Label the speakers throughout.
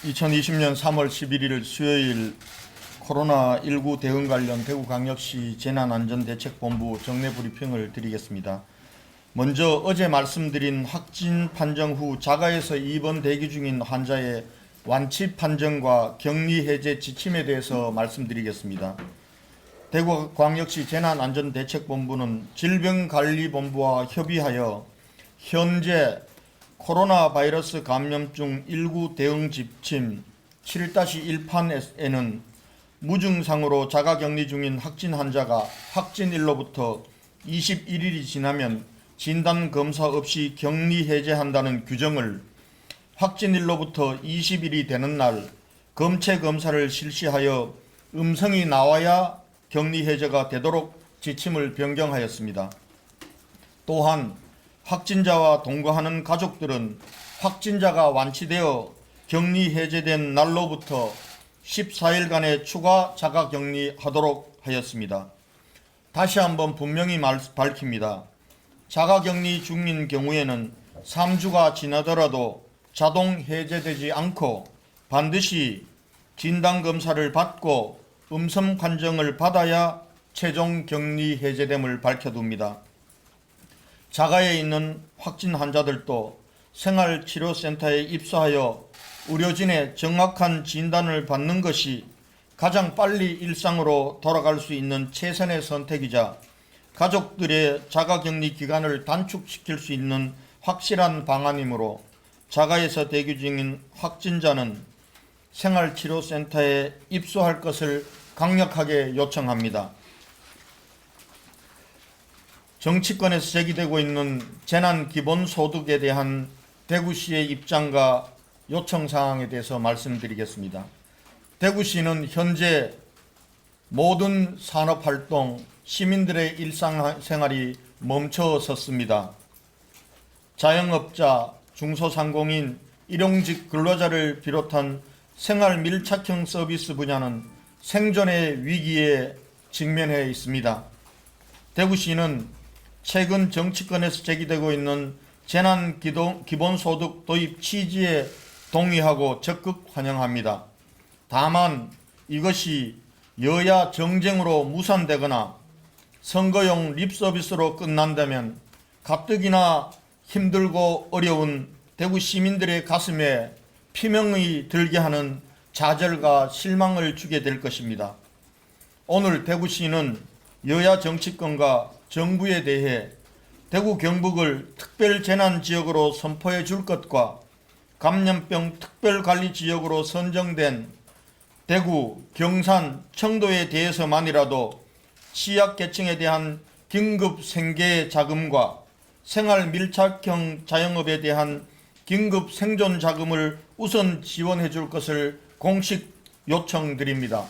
Speaker 1: (2020년 3월 11일) 수요일 코로나19 대응 관련 대구광역시 재난안전대책본부 정례 브리핑을 드리겠습니다. 먼저 어제 말씀드린 확진 판정 후 자가에서 입원 대기 중인 환자의 완치 판정과 격리 해제 지침에 대해서 말씀드리겠습니다. 대구광역시 재난안전대책본부는 질병관리본부와 협의하여 현재 코로나 바이러스 감염증 19 대응 지침 7-1판에는 무증상으로 자가격리 중인 확진 환자가 확진일로부터 21일이 지나면 진단검사 없이 격리 해제한다는 규정을 확진일로부터 20일이 되는 날 검체검사를 실시하여 음성이 나와야 격리 해제가 되도록 지침을 변경하였습니다. 또한 확진자와 동거하는 가족들은 확진자가 완치되어 격리 해제된 날로부터 14일간의 추가 자가격리하도록 하였습니다. 다시 한번 분명히 밝힙니다. 자가격리 중인 경우에는 3주가 지나더라도 자동 해제되지 않고 반드시 진단검사를 받고 음성 판정을 받아야 최종 격리 해제됨을 밝혀둡니다. 자가에 있는 확진 환자들도 생활치료센터에 입소하여 의료진의 정확한 진단을 받는 것이 가장 빨리 일상으로 돌아갈 수 있는 최선의 선택이자 가족들의 자가격리 기간을 단축시킬 수 있는 확실한 방안이므로 자가에서 대기 중인 확진자는 생활치료센터에 입소할 것을 강력하게 요청합니다. 정치권에서 제기되고 있는 재난기본소득에 대한 대구시의 입장과 요청사항에 대해서 말씀드리겠습니다. 대구시는 현재 모든 산업활동, 시민들의 일상생활이 멈춰섰습니다. 자영업자, 중소상공인, 일용직 근로자를 비롯한 생활밀착형 서비스 분야는 생존의 위기에 직면해 있습니다. 대구시는 최근 정치권에서 제기되고 있는 재난기본소득 도입 취지에 동의하고 적극 환영합니다. 다만 이것이 여야 정쟁으로 무산되거나 선거용 립서비스로 끝난다면 가뜩이나 힘들고 어려운 대구 시민들의 가슴에 피멍이 들게 하는 좌절과 실망을 주게 될 것입니다. 오늘 대구시는 여야 정치권과 정부에 대해 대구 경북을 특별재난지역으로 선포해 줄 것과 감염병 특별관리지역으로 선정된 대구, 경산, 청도에 대해서만이라도 취약계층에 대한 긴급 생계 자금과 생활밀착형 자영업에 대한 긴급 생존 자금을 우선 지원해 줄 것을 공식 요청드립니다.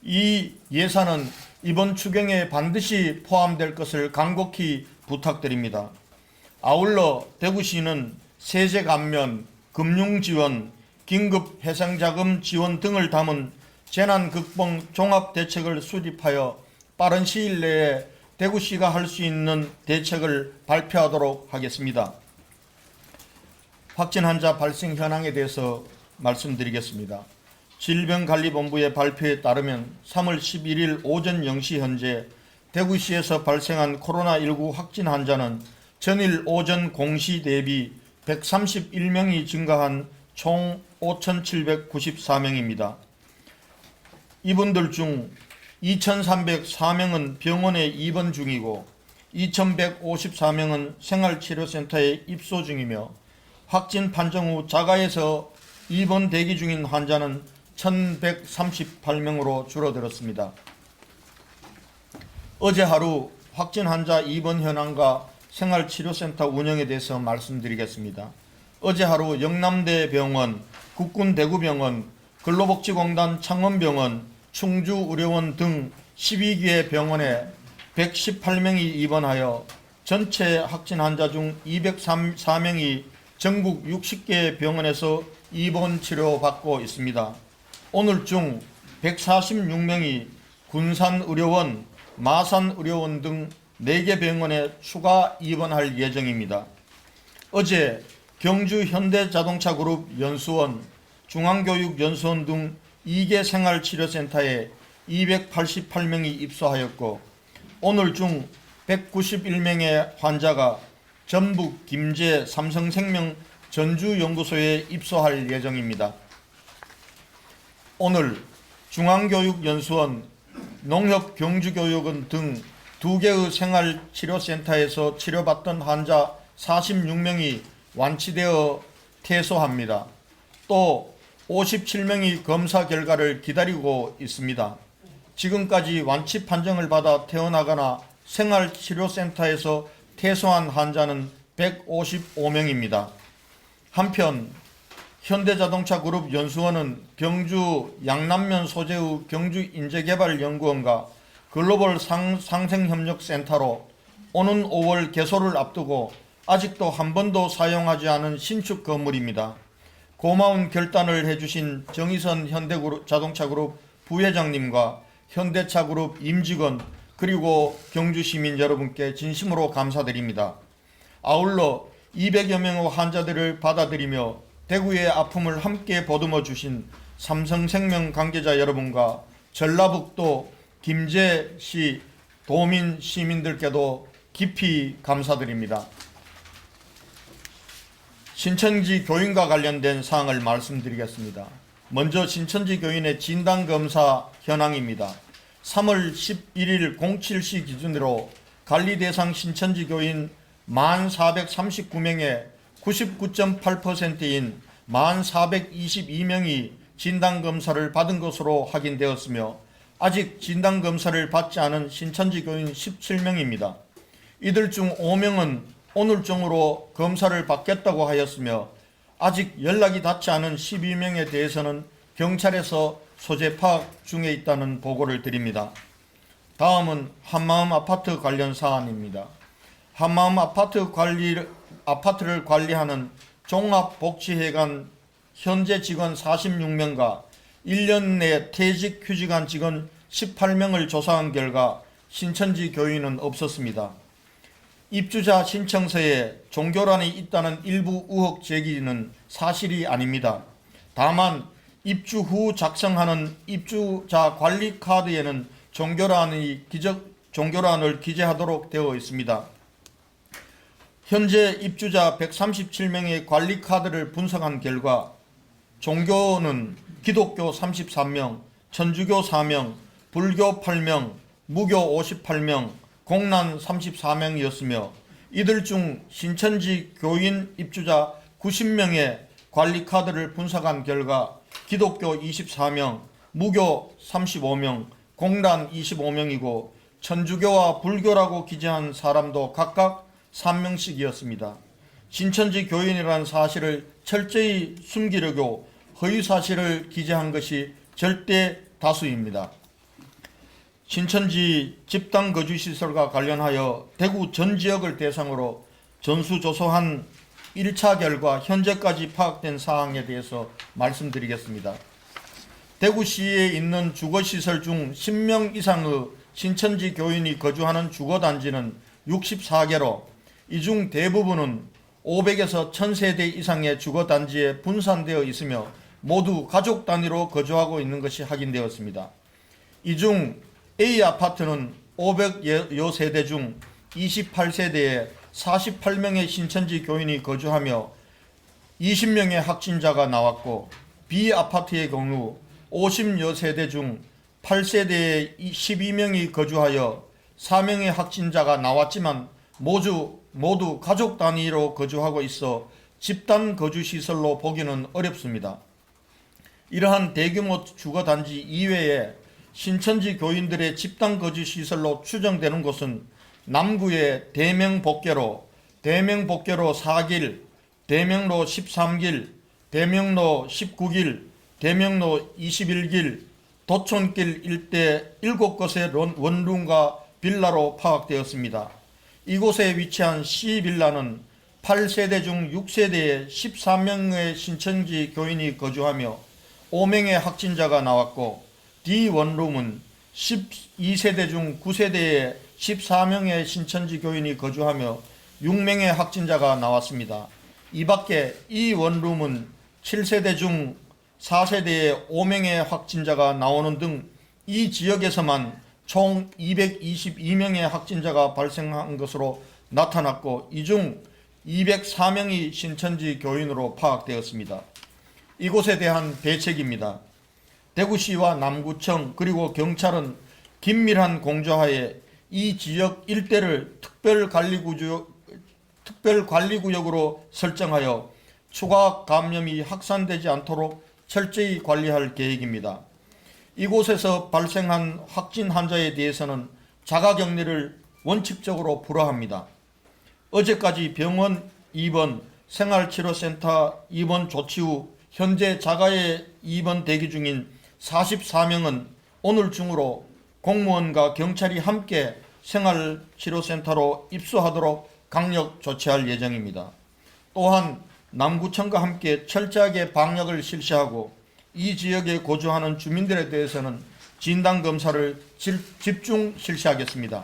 Speaker 1: 이 예산은 이번 추경에 반드시 포함될 것을 간곡히 부탁드립니다. 아울러 대구시는 세제 감면, 금융지원, 긴급 해상자금 지원 등을 담은 재난극복 종합대책을 수립하여 빠른 시일 내에 대구시가 할 수 있는 대책을 발표하도록 하겠습니다. 확진 환자 발생 현황에 대해서 말씀드리겠습니다. 질병관리본부의 발표에 따르면 3월 11일 오전 0시 현재 대구시에서 발생한 코로나19 확진 환자는 전일 오전 공시 대비 131명이 증가한 총 5,794명입니다. 이분들 중 2,304명은 병원에 입원 중이고 2,154명은 생활치료센터에 입소 중이며 확진 판정 후 자가에서 입원 대기 중인 환자는 1,138명으로 줄어들었습니다. 어제 하루 확진 환자 입원 현황과 생활치료센터 운영에 대해서 말씀드리겠습니다. 어제 하루 영남대병원, 국군대구병원, 근로복지공단 창원병원, 충주의료원 등 12개 병원에 118명이 입원하여 전체 확진 환자 중 204명이 전국 60개 병원에서 입원 치료받고 있습니다. 오늘 중 146명이 군산의료원, 마산의료원 등 4개 병원에 추가 입원할 예정입니다. 어제 경주 현대자동차그룹 연수원, 중앙교육연수원 등 2개 생활치료센터에 288명이 입소하였고 오늘 중 191명의 환자가 전북 김제 삼성생명 전주연구소에 입소할 예정입니다. 오늘 중앙교육연수원, 농협경주교육원 등 2개의 생활치료센터에서 치료받던 환자 46명이 완치되어 퇴소합니다. 또 57명이 검사 결과를 기다리고 있습니다. 지금까지 완치 판정을 받아 퇴원하거나 생활치료센터에서 퇴소한 환자는 155명입니다. 한편 현대자동차그룹 연수원은 경주 양남면 소재의 경주인재개발연구원과 글로벌 상생협력센터로 오는 5월 개소를 앞두고 아직도 한 번도 사용하지 않은 신축 건물입니다. 고마운 결단을 해주신 정의선 현대자동차그룹 부회장님과 현대차그룹 임직원 그리고 경주시민 여러분께 진심으로 감사드립니다. 아울러 200여 명의 환자들을 받아들이며 대구의 아픔을 함께 보듬어 주신 삼성생명 관계자 여러분과 전라북도 김제시 도민 시민들께도 깊이 감사드립니다. 신천지 교인과 관련된 사항을 말씀드리겠습니다. 먼저 신천지 교인의 진단검사 현황입니다. 3월 11일 07시 기준으로 관리대상 신천지 교인 1439명의 99.8%인 1422명이 진단검사를 받은 것으로 확인되었으며 아직 진단검사를 받지 않은 신천지 교인 17명입니다. 이들 중 5명은 오늘 중으로 검사를 받겠다고 하였으며 아직 연락이 닿지 않은 12명에 대해서는 경찰에서 소재 파악 중에 있다는 보고를 드립니다. 다음은 한마음 아파트 관련 사안입니다. 한마음 아파트를 관리하는 종합복지회관 현재 직원 46명과 1년 내 퇴직 휴직한 직원 18명을 조사한 결과 신천지 교인은 없었습니다. 입주자 신청서에 종교란이 있다는 일부 의혹 제기는 사실이 아닙니다. 다만 입주 후 작성하는 입주자 관리 카드에는 종교란을 기재하도록 되어 있습니다. 현재 입주자 137명의 관리 카드를 분석한 결과 종교는 기독교 33명, 천주교 4명, 불교 8명, 무교 58명, 공란 34명이었으며 이들 중 신천지 교인 입주자 90명의 관리 카드를 분석한 결과 기독교 24명, 무교 35명, 공란 25명이고 천주교와 불교라고 기재한 사람도 각각 3명씩이었습니다. 신천지 교인이라는 사실을 철저히 숨기려고 허위사실을 기재한 것이 절대 다수입니다. 신천지 집단거주시설과 관련하여 대구 전 지역을 대상으로 전수조사한 1차 결과 현재까지 파악된 사항에 대해서 말씀드리겠습니다. 대구시에 있는 주거시설 중 10명 이상의 신천지 교인이 거주하는 주거단지는 64개로 이 중 대부분은 500에서 1000세대 이상의 주거단지에 분산되어 있으며 모두 가족 단위로 거주하고 있는 것이 확인되었습니다. 이 중 A아파트는 500여 세대 중 28세대에 48명의 신천지 교인이 거주하며 20명의 확진자가 나왔고 B아파트의 경우 50여 세대 중 8세대에 12명이 거주하여 4명의 확진자가 나왔지만 모두 가족 단위로 거주하고 있어 집단 거주시설로 보기는 어렵습니다. 이러한 대규모 주거단지 이외에 신천지 교인들의 집단 거주시설로 추정되는 곳은 남구의 대명복개로 4길, 대명로 13길, 대명로 19길, 대명로 21길, 도촌길 일대 7곳의 원룸과 빌라로 파악되었습니다. 이곳에 위치한 C빌라는 8세대 중 6세대에 13명의 신천지 교인이 거주하며 5명의 확진자가 나왔고 D 원룸은 12세대 중 9세대에 14명의 신천지 교인이 거주하며 6명의 확진자가 나왔습니다. 이 밖에 이 원룸은 7세대 중 4세대에 5명의 확진자가 나오는 등 이 지역에서만 총 222명의 확진자가 발생한 것으로 나타났고, 이 중 204명이 신천지 교인으로 파악되었습니다. 이곳에 대한 대책입니다. 대구시와 남구청 그리고 경찰은 긴밀한 공조하에 이 지역 일대를 특별관리구역으로 설정하여 추가 감염이 확산되지 않도록 철저히 관리할 계획입니다. 이곳에서 발생한 확진 환자에 대해서는 자가격리를 원칙적으로 불허합니다. 어제까지 병원 입원, 생활치료센터 입원 조치 후 현재 자가에 입원 대기 중인 44명은 오늘 중으로 공무원과 경찰이 함께 생활치료센터로 입소하도록 강력 조치할 예정입니다. 또한 남구청과 함께 철저하게 방역을 실시하고 이 지역에 거주하는 주민들에 대해서는 진단검사를 집중 실시하겠습니다.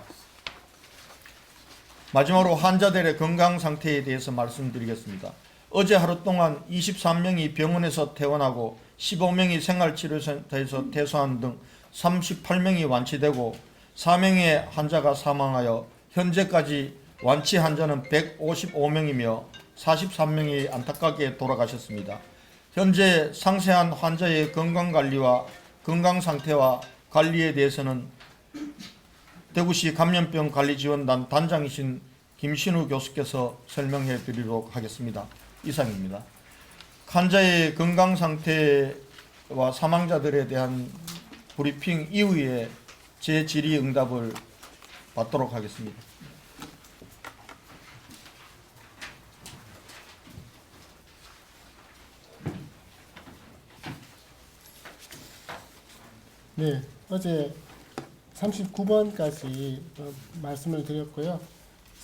Speaker 1: 마지막으로 환자들의 건강 상태에 대해서 말씀드리겠습니다. 어제 하루 동안 23명이 병원에서 퇴원하고 15명이 생활치료센터에서 퇴소한 등 38명이 완치되고 4명의 환자가 사망하여 현재까지 완치 환자는 155명이며 43명이 안타깝게 돌아가셨습니다. 현재 상세한 환자의 건강관리와 건강상태와 관리에 대해서는 대구시 감염병관리지원단 단장이신 김신우 교수께서 설명해 드리도록 하겠습니다. 이상입니다. 환자의 건강상태와 사망자들에 대한 브리핑 이후에 제 질의응답을 받도록 하겠습니다.
Speaker 2: 네, 어제 39번까지 말씀을 드렸고요.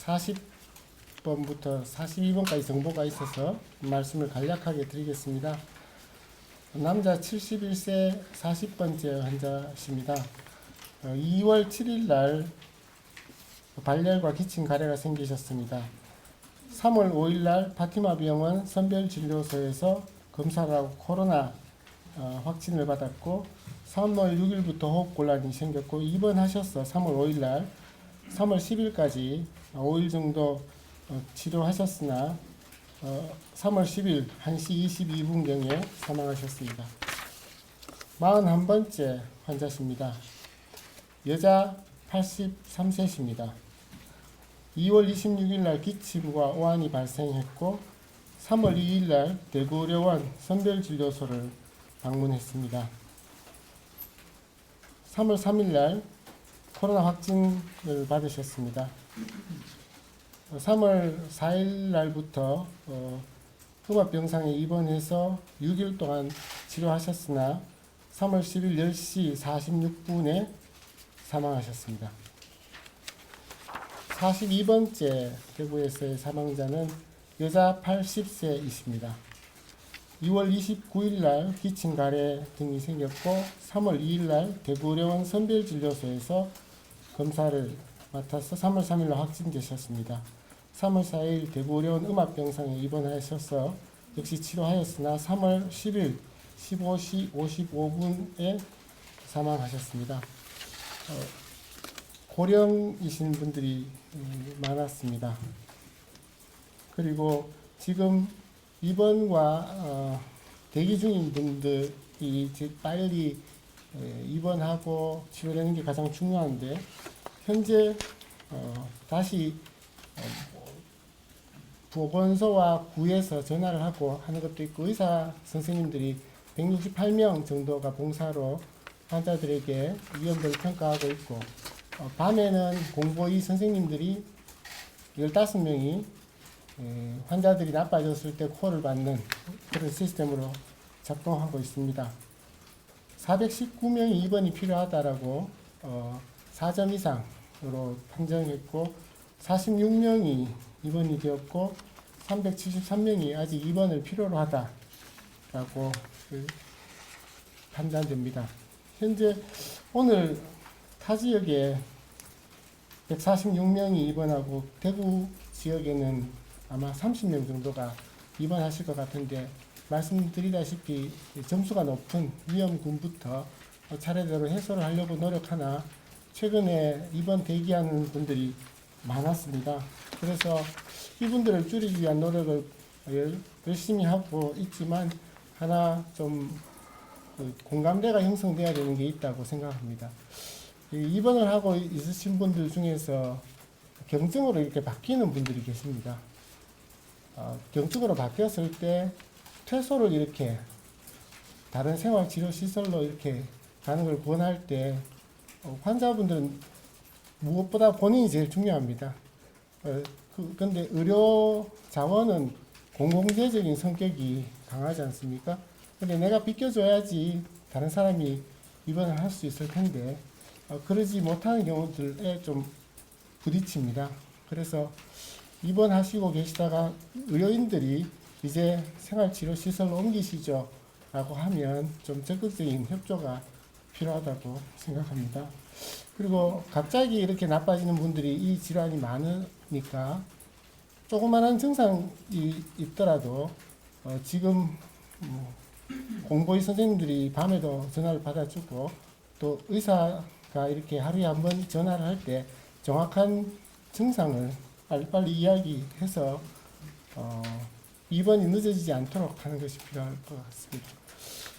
Speaker 2: 40번부터 42번까지 정보가 있어서 말씀을 간략하게 드리겠습니다. 남자 71세 40번째 환자십니다. 2월 7일 날 발열과 기침 가래가 생기셨습니다. 3월 5일 날 파티마 병원 선별진료소에서 검사를 하고 코로나 확진을 받았고, 3월 6일부터 호흡곤란이 생겼고 입원하셔서 3월 5일 날 3월 10일까지 5일 정도 치료하셨으나 3월 10일 1시 22분경에 사망하셨습니다. 41번째 환자십니다. 여자 83세십니다. 2월 26일 날 기침과 오한이 발생했고 3월 2일 날 대구의료원 선별진료소를 방문했습니다. 3월 3일 날 코로나 확진을 받으셨습니다. 3월 4일 날부터 흉압병상에 입원해서 6일 동안 치료하셨으나 3월 10일 10시 46분에 사망하셨습니다. 42번째 대구에서의 사망자는 여자 80세이십니다. 2월 29일 날 기침 가래 등이 생겼고 3월 2일 날 대구의료원 선별진료소에서 검사를 맡아서 3월 3일 날 확진되셨습니다. 3월 4일 대구의료원 음압병상에 입원하셔서 역시 치료하였으나 3월 10일 15시 55분에 사망하셨습니다. 고령이신 분들이 많았습니다. 그리고 지금 입원과 대기 중인 분들이 빨리 입원하고 치료되는 게 가장 중요한데, 현재 다시 보건소와 구에서 전화를 하고 하는 것도 있고, 의사 선생님들이 168명 정도가 봉사로 환자들에게 위험도를 평가하고 있고, 밤에는 공보의 선생님들이 15명이 환자들이 나빠졌을 때 콜을 받는 그런 시스템으로 작동하고 있습니다. 419명이 입원이 필요하다라고 4점 이상으로 판정했고 46명이 입원이 되었고 373명이 아직 입원을 필요로 하다라고 판단됩니다. 현재 오늘 타 지역에 146명이 입원하고 대구 지역에는 아마 30명 정도가 입원하실 것 같은데 말씀드리다시피 점수가 높은 위험군부터 차례대로 해소를 하려고 노력하나 최근에 입원 대기하는 분들이 많았습니다. 그래서 이분들을 줄이기 위한 노력을 열심히 하고 있지만 하나 좀 공감대가 형성돼야 되는 게 있다고 생각합니다. 입원을 하고 있으신 분들 중에서 경증으로 이렇게 바뀌는 분들이 계십니다. 경증으로 바뀌었을 때 퇴소를 이렇게 다른 생활치료시설로 이렇게 가는 걸 권할 때 환자분들은 무엇보다 본인이 제일 중요합니다. 근데 의료 자원은 공공재적인 성격이 강하지 않습니까? 근데 내가 비켜줘야지 다른 사람이 입원을 할 수 있을 텐데 그러지 못하는 경우들에 좀 부딪힙니다. 그래서 입원하시고 계시다가 의료인들이 이제 생활치료시설로 옮기시죠 라고 하면 좀 적극적인 협조가 필요하다고 생각합니다. 그리고 갑자기 이렇게 나빠지는 분들이 이 질환이 많으니까 조그마한 증상이 있더라도 지금 공보의 선생님들이 밤에도 전화를 받아주고 또 의사가 이렇게 하루에 한 번 전화를 할 때 정확한 증상을 빨리빨리 이야기해서 입원이 늦어지지 않도록 하는 것이 필요할 것 같습니다.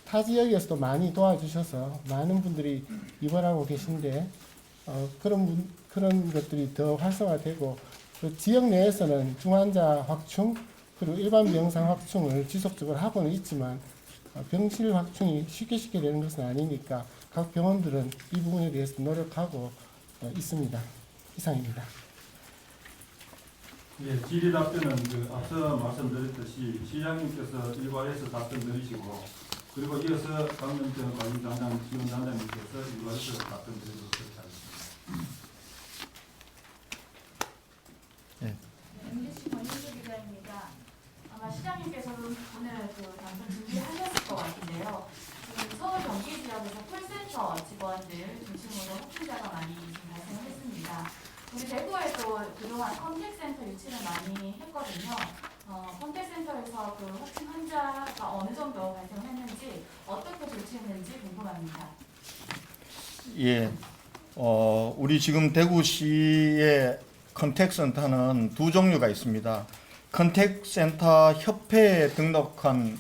Speaker 2: 타 지역에서도 많이 도와주셔서 많은 분들이 입원하고 계신데 그런 것들이 더 활성화되고 그 지역 내에서는 중환자 확충 그리고 일반 병상 확충을 지속적으로 하고는 있지만 병실 확충이 쉽게 되는 것은 아니니까 각 병원들은 이 부분에 대해서 노력하고 있습니다. 이상입니다.
Speaker 3: 예, 질의 답변은 앞서 말씀드렸듯이 시장님께서 일괄해서 답변 드리시고 그리고 이어서 감염병 관리단장 지원단장님께서 일괄해서 답변 드리도록 그렇게 하겠습니다.
Speaker 4: MBC 권인수 기자입니다. 아마 시장님께서는 오늘 방송 준비하셨을 것 같은데요. 지금 서울 경기 지역에서 콜센터 직원들 중심으로 확진자가 많이 지금 발생했습니다. 우리 대구에도 그동안 컨택센터 유치를 많이 했거든요. 컨택센터에서 그 확진 환자가 어느 정도 발생했는지 어떻게 조치했는지 궁금합니다.
Speaker 1: 예, 우리 지금 대구시의 컨택센터는 두 종류가 있습니다. 컨택센터 협회에 등록한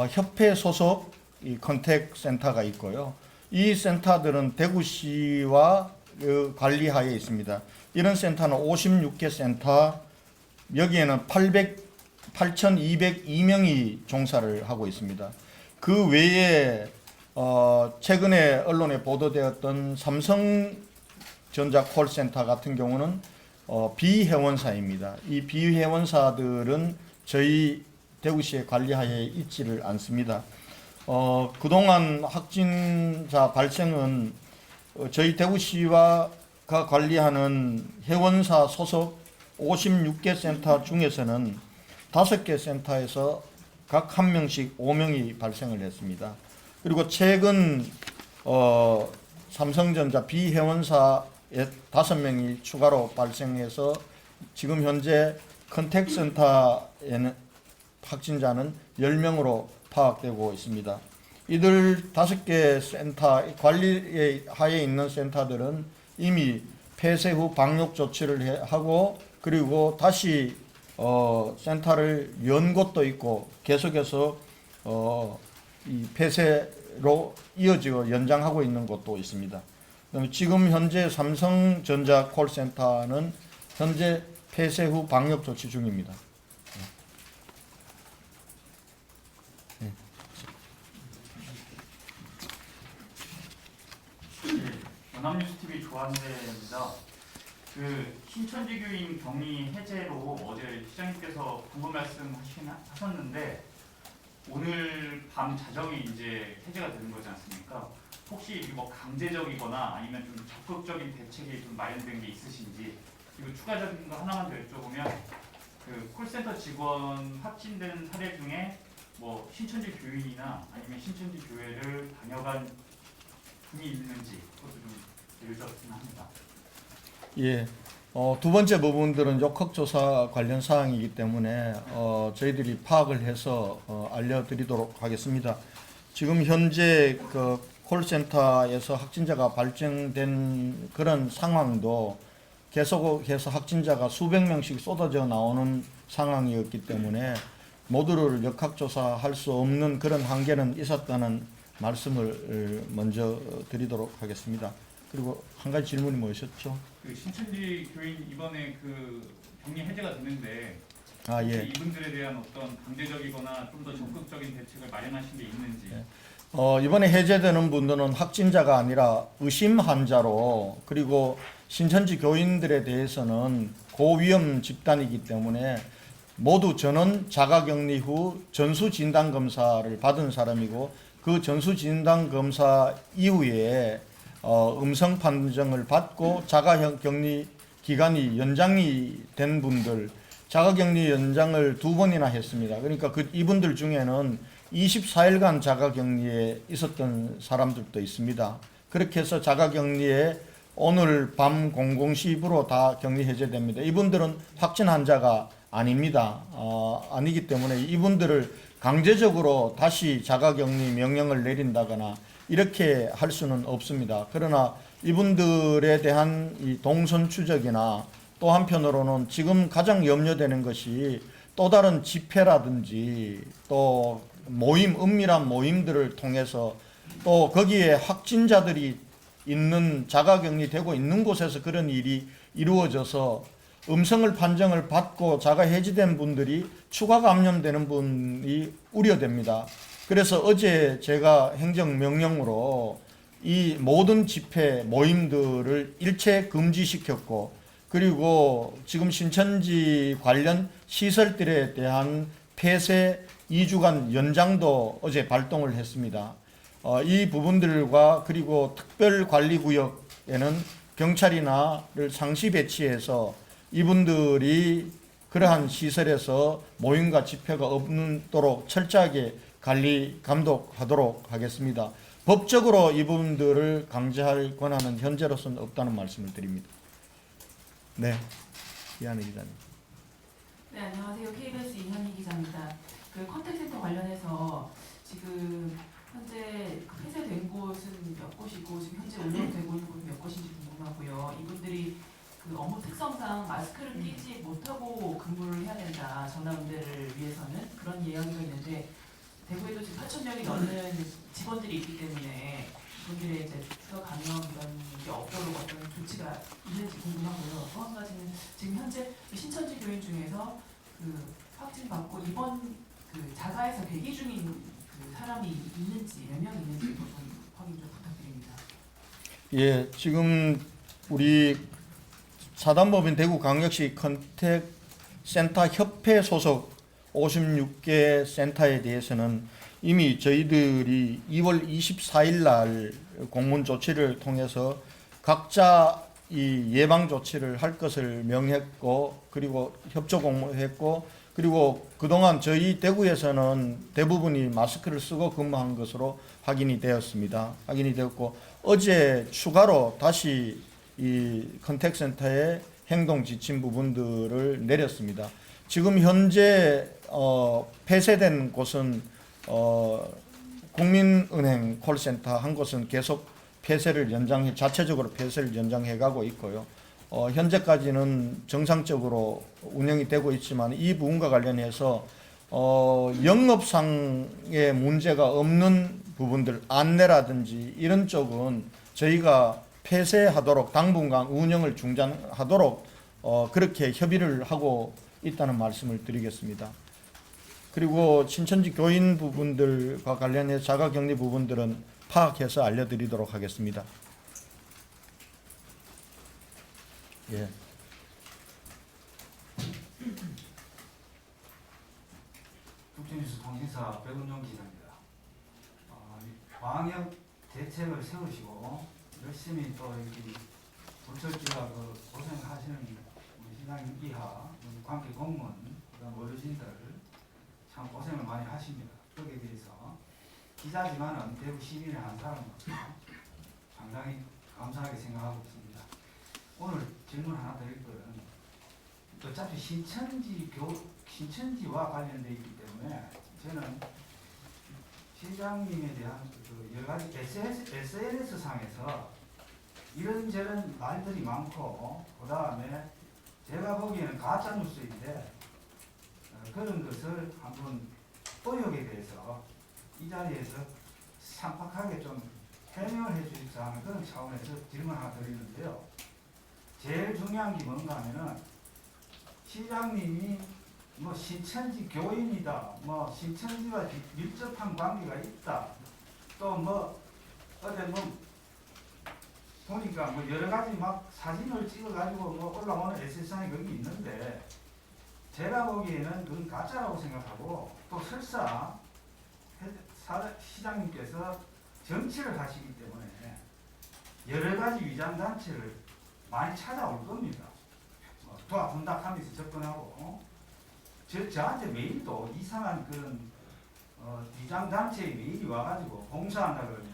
Speaker 1: 협회 소속 이 컨택센터가 있고요. 이 센터들은 대구시와 관리하에 있습니다. 이런 센터는 56개 센터, 여기에는 8,202명이 종사를 하고 있습니다. 그 외에 최근에 언론에 보도되었던 삼성전자 콜센터 같은 경우는 비회원사입니다. 이 비회원사들은 저희 대구시의 관리하에 있지를 않습니다. 그동안 확진자 발생은 저희 대구시가 관리하는 회원사 소속 56개 센터 중에서는 5개 센터에서 각 한 명씩 5명이 발생을 했습니다. 그리고 최근 삼성전자 비회원사에 5명이 추가로 발생해서 지금 현재 컨택센터에는 확진자는 10명으로 파악되고 있습니다. 이들 5개 센터 관리 하에 있는 센터들은 이미 폐쇄 후 방역 조치를 하고 그리고 다시 센터를 연 곳도 있고 계속해서 이 폐쇄로 이어지고 연장하고 있는 곳도 있습니다. 그다음에 지금 현재 삼성전자 콜센터는 현재 폐쇄 후 방역 조치 중입니다.
Speaker 5: 연합뉴스TV 조한대입니다. 그 신천지 교인 격리 해제로 어제 시장님께서 방금 말씀하셨는데 오늘 밤 자정에 이제 해제가 되는 거지 않습니까? 혹시 뭐 강제적이거나 아니면 좀 적극적인 대책이 좀 마련된 게 있으신지 그리고 추가적인 거 하나만 더 여쭤보면 그 콜센터 직원 확진된 사례 중에 뭐 신천지 교인이나 아니면 신천지 교회를 다녀간 분이 있는지 그것도 좀 해주셨으면 합니다.
Speaker 1: 예. 두 번째 부분들은 역학조사 관련 사항이기 때문에 저희들이 파악을 해서 알려드리도록 하겠습니다. 지금 현재 그 콜센터에서 확진자가 발생된 그런 상황도 계속해서 확진자가 수백 명씩 쏟아져 나오는 상황이었기 때문에 모두를 역학조사할 수 없는 그런 한계는 있었다는 말씀을 먼저 드리도록 하겠습니다. 그리고 한 가지 질문이 뭐였죠?
Speaker 5: 그 신천지 교인 이번에 그 격리 해제가 됐는데
Speaker 1: 아, 예.
Speaker 5: 이분들에 대한 어떤 강제적이거나 좀 더 적극적인 대책을 마련하신 게 있는지.
Speaker 1: 예. 이번에 해제되는 분들은 확진자가 아니라 의심 환자로, 그리고 신천지 교인들에 대해서는 고위험 집단이기 때문에 모두 전원 자가격리 후 전수진단검사를 받은 사람이고, 그 전수진단검사 이후에 음성 판정을 받고 자가격리 기간이 연장이 된 분들, 자가격리 연장을 2번이나 했습니다. 그러니까 이분들 중에는 24일간 자가격리에 있었던 사람들도 있습니다. 그렇게 해서 자가격리에 오늘 밤 00시부로 다 격리 해제됩니다. 이분들은 확진 환자가 아닙니다. 아니기 때문에 이분들을 강제적으로 다시 자가격리 명령을 내린다거나 이렇게 할 수는 없습니다. 그러나 이분들에 대한 이 동선 추적이나 또 한편으로는 지금 가장 염려되는 것이 또 다른 집회라든지 또 모임, 은밀한 모임들을 통해서 또 거기에 확진자들이 있는 자가격리되고 있는 곳에서 그런 일이 이루어져서 음성을 판정을 받고 자가 해지된 분들이 추가 감염되는 분이 우려됩니다. 그래서 어제 제가 행정명령으로 이 모든 집회 모임들을 일체 금지시켰고, 그리고 지금 신천지 관련 시설들에 대한 폐쇄 2주간 연장도 어제 발동을 했습니다. 이 부분들과 그리고 특별관리구역에는 경찰이나를 상시 배치해서 이분들이 그러한 시설에서 모임과 집회가 없도록 철저하게 관리, 감독하도록 하겠습니다. 법적으로 이분들을 강제할 권한은 현재로서는 없다는 말씀을 드립니다. 네, 이한희 기자님.
Speaker 4: 네, 안녕하세요. KBS 이현희 기자입니다. 그 컨택센터 관련해서 지금 현재 폐쇄된 곳은 몇 곳이고 지금 현재 운영되고 있는 곳은 몇 곳인지 궁금하고요. 이분들이 그 업무 특성상 마스크를 끼지 못하고 근무를 해야 된다. 전화응대를 위해서는 그런 이야기가 있는데 대구에도 지금 8,000명이 넘는 직원들이 있기 때문에 이분들의 이제 추가 감염 이런 게 없도록 어떤 조치가 있는지 궁금하고요. 또 한 가지는 지금 현재 신천지 교인 중에서 그 확진 받고 이번 그 자가에서 대기 중인 그 사람이 있는지 몇 명 있는지도 좀 확인 좀 부탁드립니다.
Speaker 1: 예, 지금 우리 사단법인 대구광역시 컨택센터 협회 소속 56개 센터에 대해서는 이미 저희들이 2월 24일 날 공문 조치를 통해서 각자 이 예방 조치를 할 것을 명했고, 그리고 협조 공모했고, 그리고 그동안 저희 대구에서는 대부분이 마스크를 쓰고 근무한 것으로 확인이 되었습니다. 확인이 되었고, 어제 추가로 다시 이 컨택센터에 행동 지침 부분들을 내렸습니다. 지금 현재 폐쇄된 곳은 국민은행 콜센터 한 곳은 계속 폐쇄를 자체적으로 폐쇄를 연장해 가고 있고요. 현재까지는 정상적으로 운영이 되고 있지만 이 부분과 관련해서 영업상의 문제가 없는 부분들, 안내라든지 이런 쪽은 저희가 폐쇄하도록 당분간 운영을 중단하도록 그렇게 협의를 하고 있다는 말씀을 드리겠습니다. 그리고 신천지 교인 부분들과 관련해서 자가격리 부분들은 파악해서 알려드리도록 하겠습니다. 예.
Speaker 6: 국제뉴스 통신사 백운용 기자입니다. 방역 대책을 세우시고 열심히 또 이렇게 불철주야 고생하시는 우리 시장님 이하 우리 관계 공무원 그다음 어르신들 참 고생을 많이 하십니다. 거기에 대해서 기자지만은 대구 시민의 한 사람으로서 상당히 감사하게 생각하고 있습니다. 오늘 질문 하나 드릴 거는 어차피 신천지와 관련되어 있기 때문에 저는 시장님에 대한 그 여러 가지 SNS 상에서 이런저런 말들이 많고 그 다음에 제가 보기에는 가짜 뉴스인데 그런 것을 한번 의혹에 대해서 이 자리에서 상박하게 좀 해명을 해주십사 하는 그런 차원에서 질문 하나 드리는데요. 제일 중요한 게 뭔가 하면은 시장님이 뭐 신천지 교인이다, 뭐 신천지와 밀접한 관계가 있다, 또 뭐 어제 뭐 보니까 뭐 여러 가지 막 사진을 찍어가지고 뭐 올라오는 SNS상에 그런 게 있는데 제가 보기에는 그건 가짜라고 생각하고 또 설사 시장님께서 정치를 하시기 때문에 여러 가지 위장 단체를 많이 찾아올 겁니다. 도와준다하면서 접근하고 저한테 메일도 이상한 그런 위장 단체의 메일이 와가지고 봉사한다 그럽니다.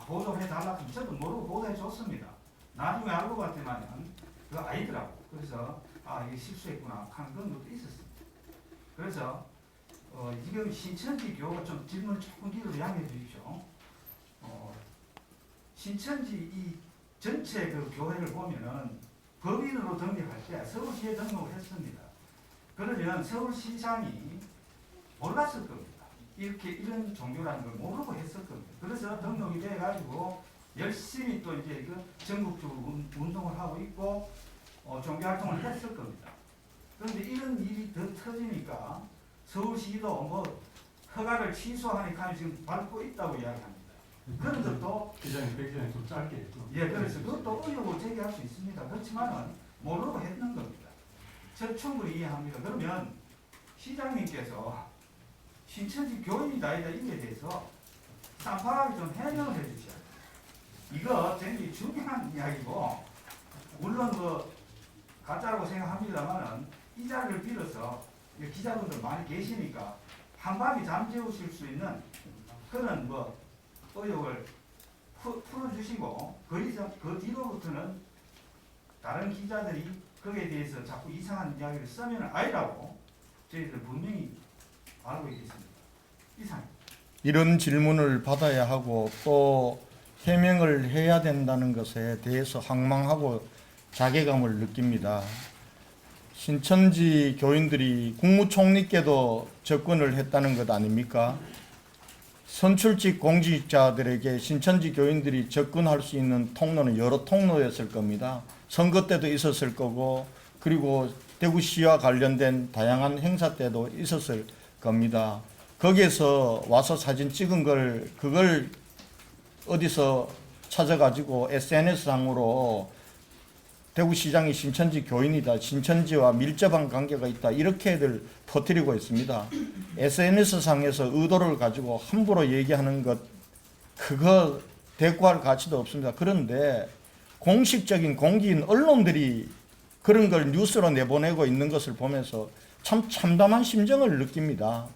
Speaker 6: 보도를 해달라 하면 저도 모르고 보도해 줬습니다. 나중에 알고 봤더니만 그거 아니더라고. 그래서 이게 실수했구나 하는 그런 것도 있었습니다. 그래서 지금 신천지 교가 좀 질문을 조금 길어도 양해해 주십시오. 신천지 이 전체 그 교회를 보면은 법인으로 등록할 때 서울시에 등록을 했습니다. 그러면 서울시장이 몰랐을 겁니다. 이런 종교라는 걸 모르고 했을 겁니다. 그래서 등록이 돼가지고 열심히 또 이제 그 전국적으로 운동을 하고 있고 종교 활동을 했을 겁니다. 그런데 이런 일이 더 터지니까 서울시도 뭐 허가를 취소하니까 지금 밟고 있다고 이야기합니다. 그런 것도
Speaker 3: 기자님, 백기자님 좀 짧게 좀.
Speaker 6: 예, 그래서 그것도 의혹을 제기할 수 있습니다. 그렇지만은 모르고 했는 겁니다. 저 충분히 이해합니다. 그러면 시장님께서 신천지 교인이다 아니다 이에 대해서 쌈박하게 좀 해명을 해주셔야 돼요. 이거 굉장히 중요한 이야기고 물론 그 가짜라고 생각합니다만은 이 자리를 빌어서 기자분들 많이 계시니까 한밤에 잠재우실 수 있는 그런 뭐 의혹을 풀어주시고 그 뒤로부터는 다른 기자들이 거기에 대해서 자꾸 이상한 이야기를 쓰면 아니라고 저희들 분명히 알고 있겠습니다. 이상.
Speaker 1: 이런 질문을 받아야 하고 또 해명을 해야 된다는 것에 대해서 황망하고 자괴감을 느낍니다. 신천지 교인들이 국무총리께도 접근을 했다는 것 아닙니까? 선출직 공직자들에게 신천지 교인들이 접근할 수 있는 통로는 여러 통로였을 겁니다. 선거 때도 있었을 거고 그리고 대구시와 관련된 다양한 행사 때도 있었을 겁니다. 거기에서 와서 사진 찍은 그걸 어디서 찾아가지고 SNS상으로 대구시장이 신천지 교인이다, 신천지와 밀접한 관계가 있다 이렇게들 퍼뜨리고 있습니다. SNS상에서 의도를 가지고 함부로 얘기하는 것 그거 대꾸할 가치도 없습니다. 그런데 공식적인 공기인 언론들이 그런 걸 뉴스로 내보내고 있는 것을 보면서 참 참담한 심정을 느낍니다.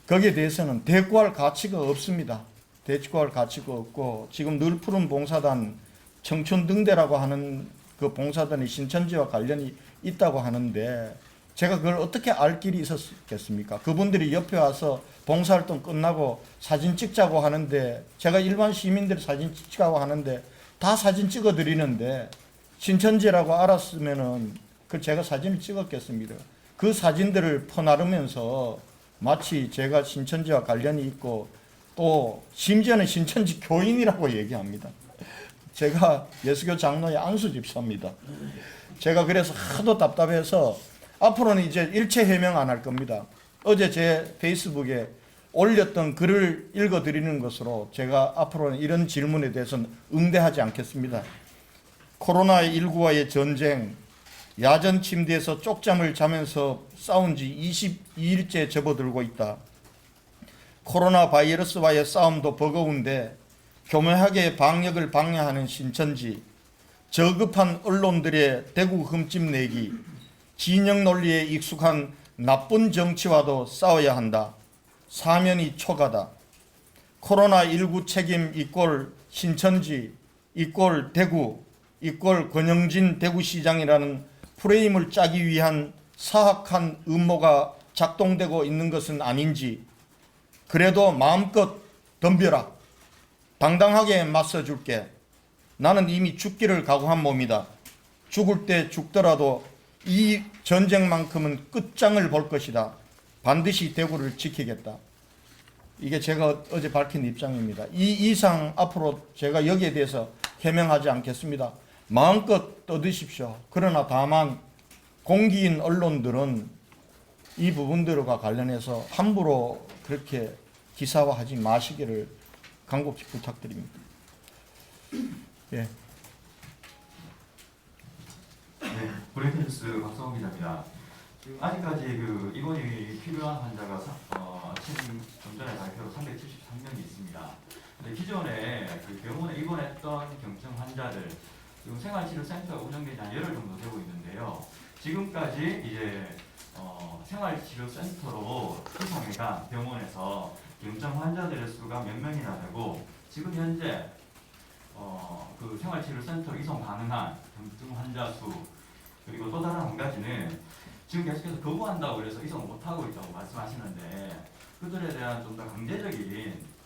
Speaker 1: 거기에 대해서는 대꾸할 가치가 없습니다. 대꾸할 가치가 없고 지금 늘 푸른 봉사단 청춘등대라고 하는 그 봉사단이 신천지와 관련이 있다고 하는데 제가 그걸 어떻게 알 길이 있었겠습니까? 그분들이 옆에 와서 봉사활동 끝나고 사진 찍자고 하는데 제가 일반 시민들이 사진 찍자고 하는데 다 사진 찍어 드리는데 신천지라고 알았으면은 그 제가 사진을 찍었겠습니다. 그 사진들을 퍼나르면서 마치 제가 신천지와 관련이 있고 또 심지어는 신천지 교인이라고 얘기합니다. 제가 예수교 장로의 안수 집사입니다. 제가 그래서 하도 답답해서 앞으로는 이제 일체 해명 안 할 겁니다. 어제 제 페이스북에 올렸던 글을 읽어드리는 것으로 제가 앞으로는 이런 질문에 대해서는 응대하지 않겠습니다. 코로나19와의 전쟁, 야전 침대에서 쪽잠을 자면서 싸운 지 22일째 접어들고 있다. 코로나 바이러스와의 싸움도 버거운데 교묘하게 방역을 방해하는 신천지, 저급한 언론들의 대구 흠집 내기, 진영 논리에 익숙한 나쁜 정치와도 싸워야 한다. 사면이 초가다. 코로나19 책임 이꼴 신천지 이꼴 대구 이꼴 권영진 대구시장이라는 프레임을 짜기 위한 사악한 음모가 작동되고 있는 것은 아닌지, 그래도 마음껏 덤벼라. 당당하게 맞서줄게. 나는 이미 죽기를 각오한 몸이다. 죽을 때 죽더라도 이 전쟁만큼은 끝장을 볼 것이다. 반드시 대구를 지키겠다. 이게 제가 어제 밝힌 입장입니다. 이 이상 앞으로 제가 여기에 대해서 해명하지 않겠습니다. 마음껏 떠드십시오. 그러나 다만 공기인 언론들은 이 부분들과 관련해서 함부로 그렇게 기사화하지 마시기를 간곡히 부탁드립니다. 예.
Speaker 7: 네, 브레이크 뉴스 박성호 기자입니다. 지금 아직까지 그 입원이 필요한 환자가 아침 좀 전에 발표로 373명이 있습니다. 근데 기존에 그 병원에 입원했던 경증 환자들 지금 생활치료센터가 운영되지 한 열흘 정도 되고 있는데요. 지금까지 이제 생활치료센터로 이송해간 병원에서 경증 환자들의 수가 몇 명이나 되고, 지금 현재 그 생활치료센터로 이송 가능한 경증 환자 수, 그리고 또 다른 한 가지는 지금 계속해서 거부한다고 그래서 이송을 못하고 있다고 말씀하시는데, 그들에 대한 좀 더 강제적인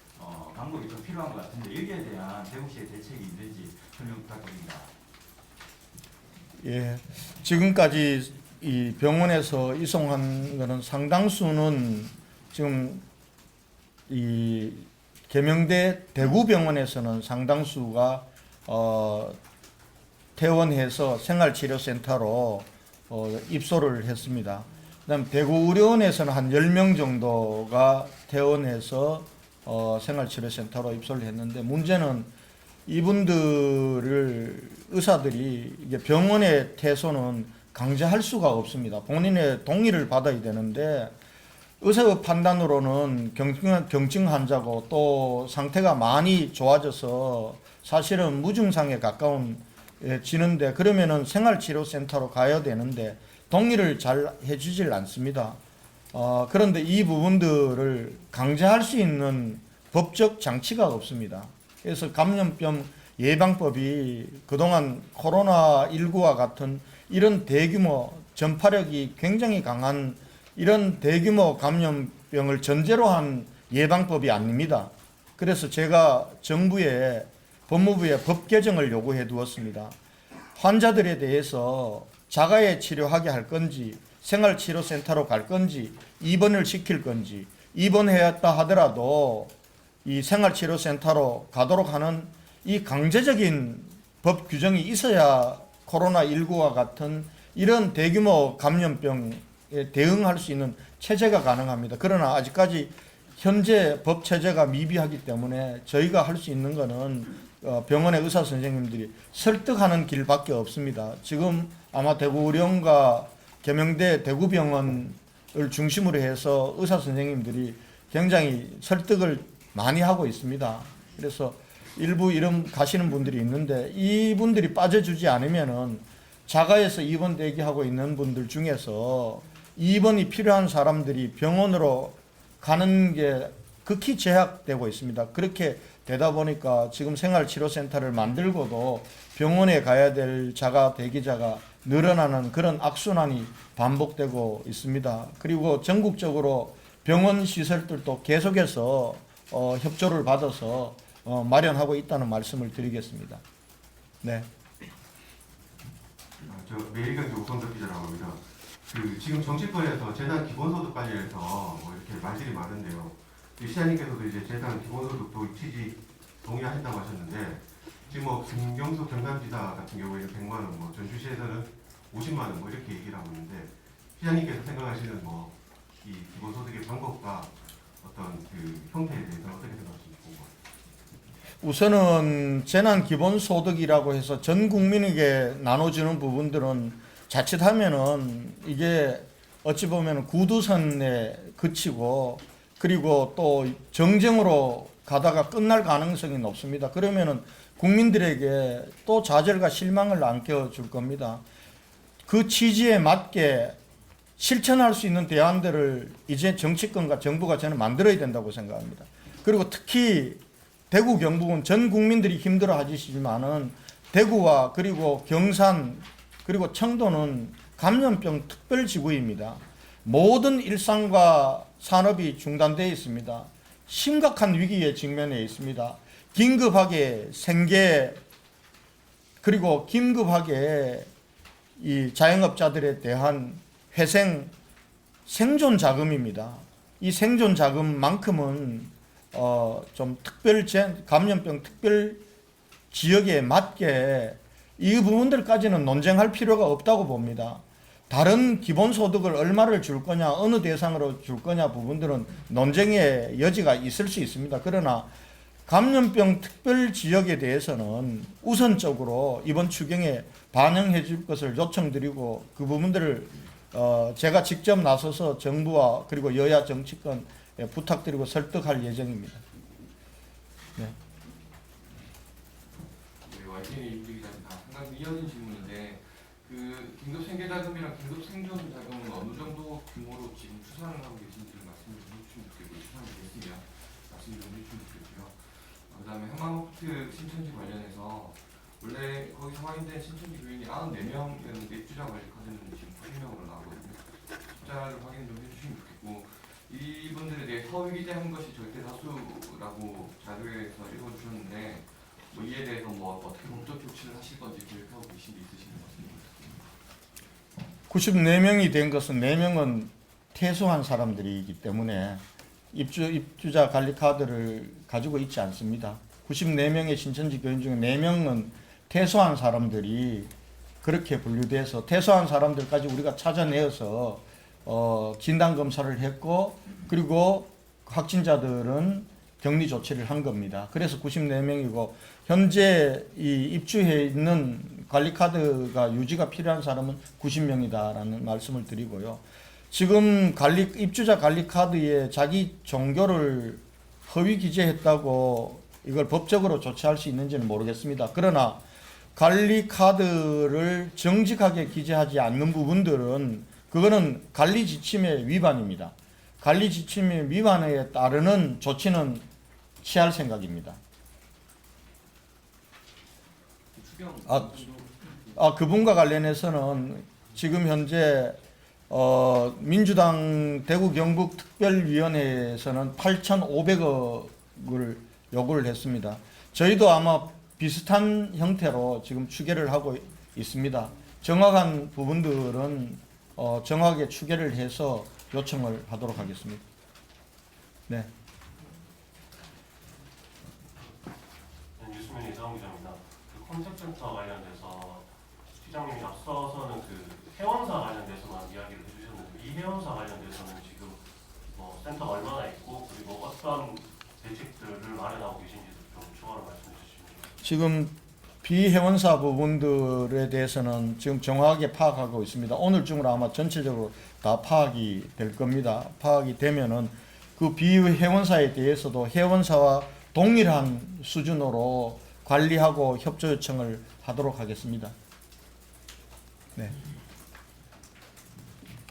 Speaker 7: 방법이 좀 필요한 것 같은데, 여기에 대한 대구시의 대책이 있는지 설명 부탁드립니다.
Speaker 1: 예, 지금까지 이 병원에서 이송한 것은 상당수는 지금 이 계명대 대구병원에서는 상당수가 퇴원해서 생활치료센터로 입소를 했습니다. 그다음 대구의료원에서는 한 10명 정도가 퇴원해서 생활치료센터로 입소를 했는데, 문제는 이분들을 의사들이 이게 병원의 퇴소는 강제할 수가 없습니다. 본인의 동의를 받아야 되는데, 의사의 판단으로는 경증 환자고 또 상태가 많이 좋아져서 사실은 무증상에 가까운 지는데, 그러면은 생활치료센터로 가야 되는데 동의를 잘 해주질 않습니다. 그런데 이 부분들을 강제할 수 있는 법적 장치가 없습니다. 그래서 감염병 예방법이 그동안 코로나19와 같은 이런 대규모 전파력이 굉장히 강한 이런 대규모 감염병을 전제로 한 예방법이 아닙니다. 그래서 제가 정부에 법무부에 법 개정을 요구해 두었습니다. 환자들에 대해서 자가에 치료하게 할 건지, 생활치료센터로 갈 건지, 입원을 시킬 건지, 입원했다 하더라도 이 생활치료센터로 가도록 하는 이 강제적인 법 규정이 있어야 코로나19와 같은 이런 대규모 감염병에 대응할 수 있는 체제가 가능합니다. 그러나 아직까지 현재 법 체제가 미비하기 때문에 저희가 할 수 있는 것은 병원의 의사 선생님들이 설득하는 길밖에 없습니다. 지금 아마 대구의료원과 계명대 대구병원을 중심으로 해서 의사 선생님들이 굉장히 설득을 많이 하고 있습니다. 그래서 일부 이름 가시는 분들이 있는데, 이분들이 빠져주지 않으면은 자가에서 입원 대기하고 있는 분들 중에서 입원이 필요한 사람들이 병원으로 가는 게 극히 제약되고 있습니다. 그렇게 되다 보니까 지금 생활치료센터를 만들고도 병원에 가야 될 자가 대기자가 늘어나는 그런 악순환이 반복되고 있습니다. 그리고 전국적으로 병원 시설들도 계속해서 협조를 받아서 마련하고 있다는 말씀을 드리겠습니다. 네.
Speaker 8: 저 매일경제 우선덕 기자라고 합니다. 그 지금 정치권에서 재단 기본소득 관련해서 뭐 이렇게 말들이 많은데요. 시장님께서도 이제 재단 기본소득도 취지 동의하신다고 하셨는데, 지금 뭐 김경수 경남지사 같은 경우에는 100만 원, 뭐 전주시에서는 50만 원 뭐 이렇게 얘기를 하고 있는데, 시장님께서 생각하시는 뭐 이 기본소득의 방법과 어떤 그 형태에 대해서 어떻게 생각하시는지 궁금합니다.
Speaker 1: 우선은 재난기본소득이라고 해서 전 국민에게 나눠주는 부분들은 자칫하면은 이게 어찌 보면 구두선에 그치고, 그리고 또 정쟁으로 가다가 끝날 가능성이 높습니다. 그러면은 국민들에게 또 좌절과 실망을 안겨줄 겁니다. 그 취지에 맞게 실천할 수 있는 대안들을 이제 정치권과 정부가 저는 만들어야 된다고 생각합니다. 그리고 특히 대구 경북은 전 국민들이 힘들어 하시지만은 대구와 그리고 경산 그리고 청도는 감염병 특별지구입니다. 모든 일상과 산업이 중단되어 있습니다. 심각한 위기에 직면해 있습니다. 긴급하게 생계 그리고 긴급하게 이 자영업자들에 대한 회생 생존 자금입니다. 이 생존 자금만큼은 좀 감염병 특별 지역에 맞게 이 부분들까지는 논쟁할 필요가 없다고 봅니다. 다른 기본소득을 얼마를 줄 거냐, 어느 대상으로 줄 거냐 부분들은 논쟁의 여지가 있을 수 있습니다. 그러나 감염병 특별 지역에 대해서는 우선적으로 이번 추경에 반영해 줄 것을 요청드리고 그 부분들을 제가 직접 나서서 정부와 그리고 여야 정치권 부탁드리고 설득할 예정입니다. 네.
Speaker 9: 네, YTN 이주기 기자님, 한 가지 이어진 질문인데 그 긴급 생계 자금이랑 긴급 생존 자금은 어느 정도 규모로 지금 추산을 하고 계신지를 말씀을 좀 해주시면 좋겠고요. 추산이 됐으면 말씀 좀 해주시면 좋겠고요. 그다음에 한마모트 신천지 관련해서 원래 거기서 확인된 신천지 교인이 94명이었는데 입주자 관리 카드는 지금 80명으로 나오거든요. 숫자를 확인 좀 해주시면 좋겠고, 이분들에 대해 허위 기재한 것이 절대 다수라고 자료에서 읽어주셨는데 뭐 이에 대해서 뭐 어떻게 법적 조치를 하실 건지 계획하고 계신 게 있으신지 말씀드립니다.
Speaker 1: 94명이 된 것은 4명은 퇴소한 사람들이기 때문에 입주자 관리 카드를 가지고 있지 않습니다. 94명의 신천지 교인 중에 4명은 퇴소한 사람들이 그렇게 분류돼서 퇴소한 사람들까지 우리가 찾아내어서 진단 검사를 했고 그리고 확진자들은 격리 조치를 한 겁니다. 그래서 94명이고 현재 이 입주해 있는 관리 카드가 유지가 필요한 사람은 90명이다라는 말씀을 드리고요. 지금 입주자 관리 카드에 자기 종교를 허위 기재했다고 이걸 법적으로 조치할 수 있는지는 모르겠습니다. 그러나 관리 카드를 정직하게 기재하지 않는 부분들은 그거는 관리 지침의 위반입니다. 관리 지침의 위반에 따르는 조치는 취할 생각입니다. 그분과 관련해서는 지금 현재 민주당 대구 경북 특별위원회에서는 8,500억을 요구를 했습니다. 저희도 아마 비슷한 형태로 지금 추계를 하고 있습니다. 정확한 부분들은 정확하게 추계를 해서 요청을 하도록 하겠습니다. 네.
Speaker 10: 뉴스맨 이상훈 기자입니다. 그 컨택센터 관련돼서 시장님이 앞서서는 그 회원사 관련돼서만 이야기를 해주셨는데 이 회원사 관련돼서는 지금 뭐 센터가 얼마나 있고 그리고 어떤 대책들을 마련하고 계신지도 좀 추가로 말씀해 주시면 좋겠습니다.
Speaker 1: 지금 비회원사 부분들에 대해서는 지금 정확하게 파악하고 있습니다. 오늘 중으로 아마 전체적으로 다 파악이 될 겁니다. 파악이 되면은 그 비회원사에 대해서도 회원사와 동일한 수준으로 관리하고 협조 요청을 하도록 하겠습니다. 네.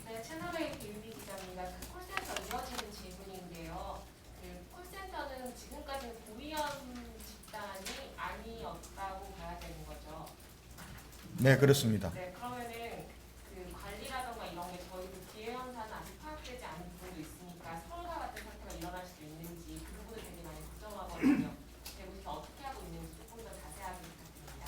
Speaker 11: 네, 채널A 김유미 기자입니다. 그 콜센터 이어지는 질문인데요. 그 콜센터는 지금까지 고위험 집단이 아니었다고 봐야 되는 거죠?
Speaker 1: 네, 그렇습니다.
Speaker 11: 네, 그러면은 그 관리라던가 이런 게 저희도 비회원사는 아직 파악되지 않은 부분도 있으니까 서울과 같은 사태가 일어날 수도 있는지 그 부분을 되게 많이 걱정하거든요. 대구에서 어떻게 하고 있는지 조금 더 자세하게 부탁드립니다.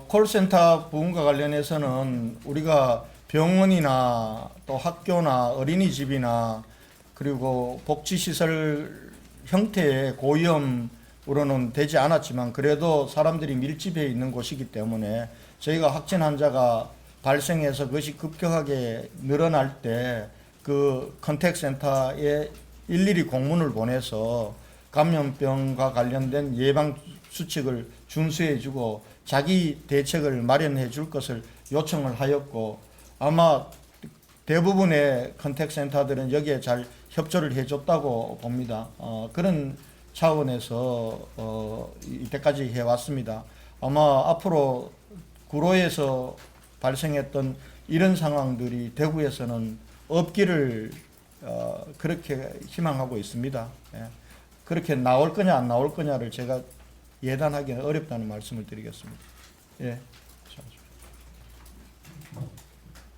Speaker 1: 콜센터 부분과 관련해서는 우리가 병원이나 또 학교나 어린이집이나 그리고 복지시설 형태의 고위험으로는 되지 않았지만 그래도 사람들이 밀집해 있는 곳이기 때문에 저희가 확진 환자가 발생해서 그것이 급격하게 늘어날 때 그 컨택센터에 일일이 공문을 보내서 감염병과 관련된 예방 수칙을 준수해 주고 자기 대책을 마련해 줄 것을 요청을 하였고 아마 대부분의 컨택센터들은 여기에 잘 협조를 해줬다고 봅니다. 그런 차원에서 이때까지 해왔습니다. 아마 앞으로 구로에서 발생했던 이런 상황들이 대구에서는 없기를 그렇게 희망하고 있습니다. 예. 그렇게 나올 거냐 안 나올 거냐를 제가 예단하기는 어렵다는 말씀을 드리겠습니다. 예.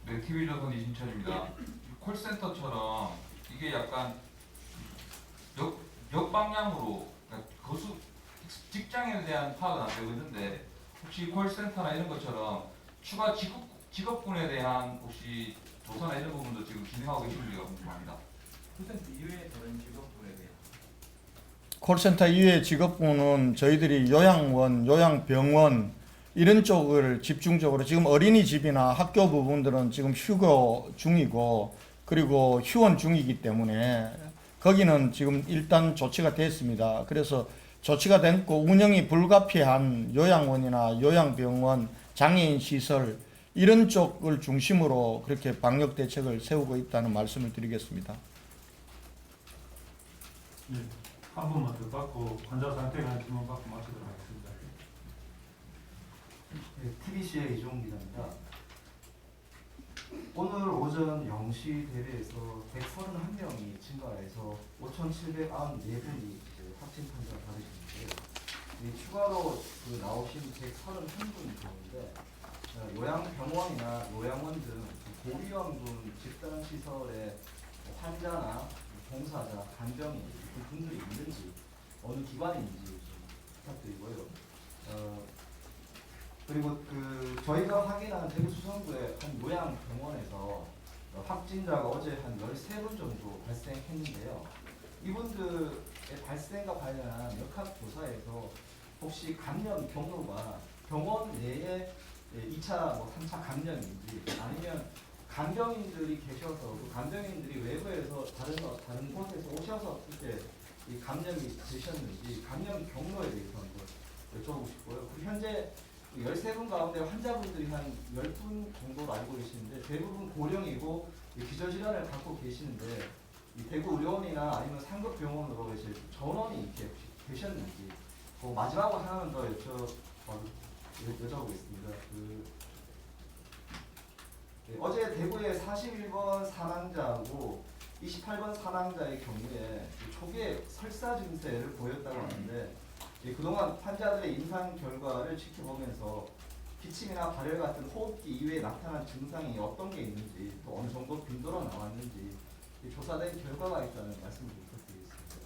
Speaker 12: 네, TV조선 이진철입니다. 콜센터처럼 이게 약간 역방향으로 그러니까 직장에 대한 파악은 안 되고 있는데 혹시 콜센터나 이런 것처럼 추가 직업군에 대한 혹시 조사나 이런 부분도 지금 진행하고 계신지가 궁금합니다.
Speaker 6: 콜센터 이외에 다른 직업군에 대한
Speaker 1: 콜센터 이외의 직업군은 저희들이 요양원, 요양병원 이런 쪽을 집중적으로 지금 어린이집이나 학교 부분들은 지금 휴거 중이고 그리고 휴원 중이기 때문에 거기는 지금 일단 조치가 됐습니다. 그래서 조치가 됐고 운영이 불가피한 요양원이나 요양병원, 장애인 시설 이런 쪽을 중심으로 그렇게 방역 대책을 세우고 있다는 말씀을 드리겠습니다.
Speaker 3: 네, 한 분만 더 받고 환자 상태에 관한 질문 받고 마치도록 하겠습니다.
Speaker 13: 네, TBC의 이종 기자입니다. 오늘 오전 0시 대회에서 131명이 증가해서 5,794분이 확진 판정을 받으셨는데 추가로 나오신 131분이 되는데 요양병원이나 요양원 등 고위험군 집단시설의 환자나 봉사자, 간병인 그 분들이 있는지 어느 기관인지 좀 부탁드리고요. 그리고 저희가 확인한 대구 수성구의 한 요양병원에서 확진자가 어제 한 13분 정도 발생했는데요. 이분들의 발생과 관련한 역학조사에서 혹시 감염 경로가 병원 내에 2차, 3차 감염인지 아니면 간병인들이 계셔서 그 간병인들이 외부에서 다른 곳에서 오셔서 그때 이 감염이 되셨는지 감염 경로에 대해서 한번 여쭤보고 싶고요. 현재 13분 가운데 환자분들이 한 10분 정도로 알고 계시는데 대부분 고령이고 기저질환을 갖고 계시는데 이 대구 의료원이나 아니면 상급병원으로 이제 전원이 이렇게 혹시 되셨는지 마지막으로 하나만 더 여쭤보겠습니다. 어제 대구의 41번 사망자하고 28번 사망자의 경우에 초기에 설사 증세를 보였다고 하는데 그동안 환자들의 임상 결과를 지켜보면서 기침이나 발열 같은 호흡기 이외에 나타난 증상이 어떤 게 있는지 또 어느 정도 빈도로 나왔는지 조사된 결과가 있다는 말씀을 부탁드리겠습니다.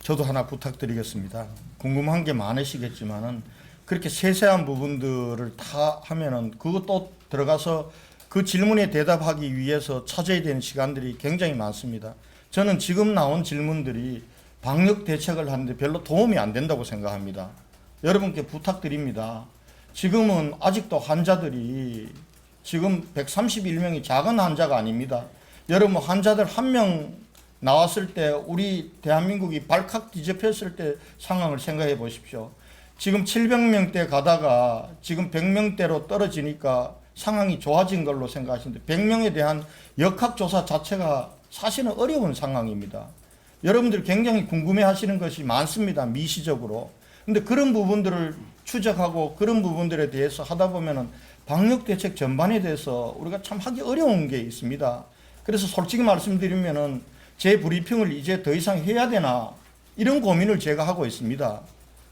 Speaker 1: 저도 하나 부탁드리겠습니다. 궁금한 게 많으시겠지만은 그렇게 세세한 부분들을 다 하면은 그것도 들어가서 그 질문에 대답하기 위해서 찾아야 되는 시간들이 굉장히 많습니다. 저는 지금 나온 질문들이 방역 대책을 하는데 별로 도움이 안 된다고 생각합니다. 여러분께 부탁드립니다. 지금은 아직도 환자들이 지금 131명이 작은 환자가 아닙니다. 여러분 환자들 한 명 나왔을 때 우리 대한민국이 발칵 뒤집혔을 때 상황을 생각해 보십시오. 지금 700명대 가다가 지금 100명대로 떨어지니까 상황이 좋아진 걸로 생각하시는데 100명에 대한 역학조사 자체가 사실은 어려운 상황입니다. 여러분들이 굉장히 궁금해 하시는 것이 많습니다. 미시적으로. 근데 그런 부분들을 추적하고 그런 부분들에 대해서 하다 보면은 방역대책 전반에 대해서 우리가 참 하기 어려운 게 있습니다. 그래서 솔직히 말씀드리면은 제 브리핑을 이제 더 이상 해야 되나 이런 고민을 제가 하고 있습니다.